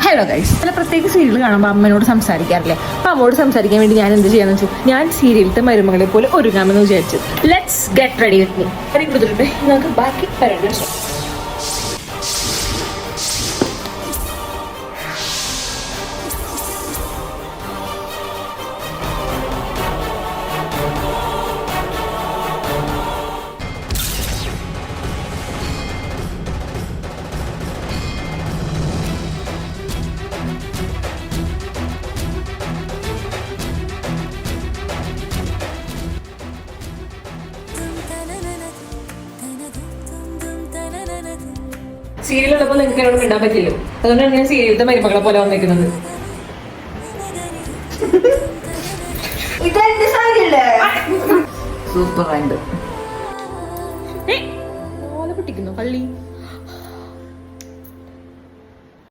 Hello guys, അല്ല പ്രത്യേക serial കാണുമ്പോൾ അമ്മയോട് സംസാരിക്കാറില്ലേ? അപ്പോൾ അമ്മയോട് സംസാരിക്കാൻ വേണ്ടി ഞാൻ എന്ത് ചെയ്യാന്ന് വെച്ചു, ഞാൻ സീരിയലിലത്തെ മരുമകളെ പോലെ ഒരുങ്ങാമെന്ന് വിചാരിച്ചു. Let's get ready with me. അരി കൊടുത്തിട്ട് നമുക്ക് ബാക്കി പരിപാടി. സീരിയലുള്ളപ്പോൾ നിങ്ങൾക്ക് എന്നോട് മിണ്ടാൻ പറ്റില്ലോ, അതുകൊണ്ടാണ് ഞാൻ സീരിയലത്തെ മരുമകളെ പോലെ വന്നിരിക്കുന്നത്. സൂപ്പർ ആയിട്ട് പൊട്ടിക്കുന്നു പള്ളി.